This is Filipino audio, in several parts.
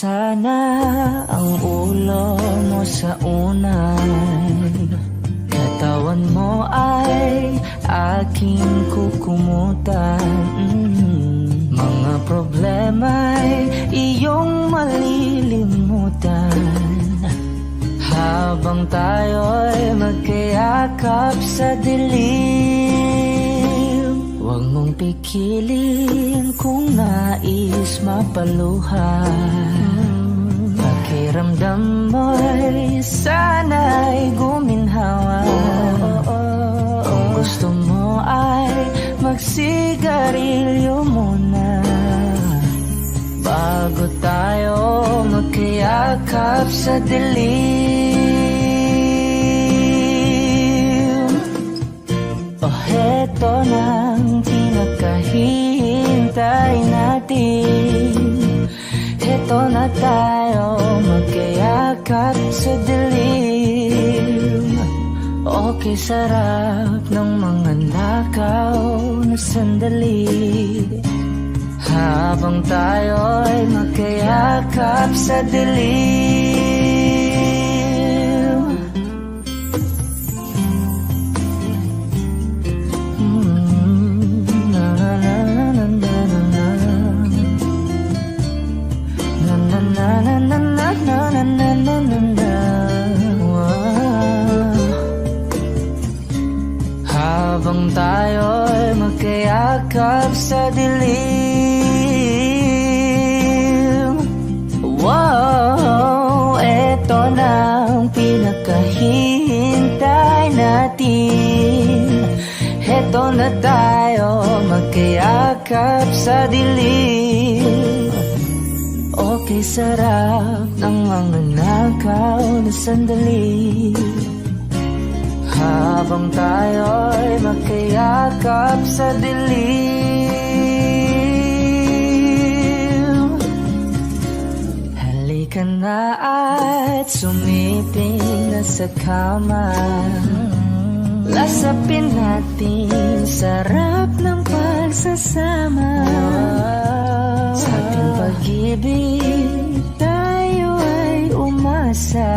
sana ang ulo mo sa unan, katawan mo ay aking kukumutan. Mga problema'y iyong malilimutan habang tayo'y magkayakap sa dilim. Huwag mong pikilin kung nais mapaluhan. Pakiramdam mo'y sana'y guminhawa. Kung gusto mo ay magsigarilyo muna bago tayo magkayakap sa dilim. O heto nang pinakahihintay natin, heto na tayo magkayakap sa dilim. Okay, sarap ng mga nakaw na sandali habang tayo'y magkayakap sa dilim. Na na na na na na na na na na na na na na na. Habang tayo'y magkayakap sa dilim. Wow, eto na ang pinakahihintay natin. Eto na tayo magkayakap sa dilim. Okay, sarap ng mga nakaw na sandali habang tayo'y magkayakap sa dilim. Halika na at sumiping na sa kama. Lasapin natin sarap ng pagsasama. Sa ating pag-ibig tayo ay umasa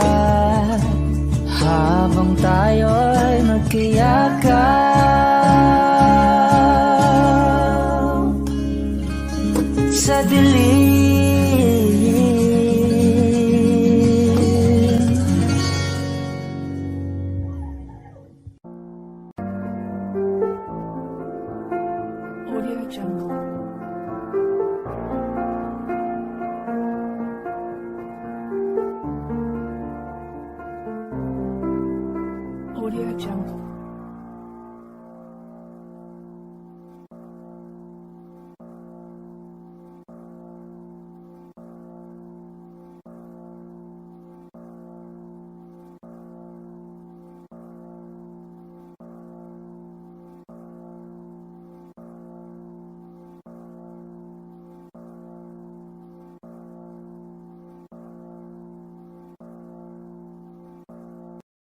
habang tayo'y magkayakap sa dilim. Audio Jungle. Audio Jungle.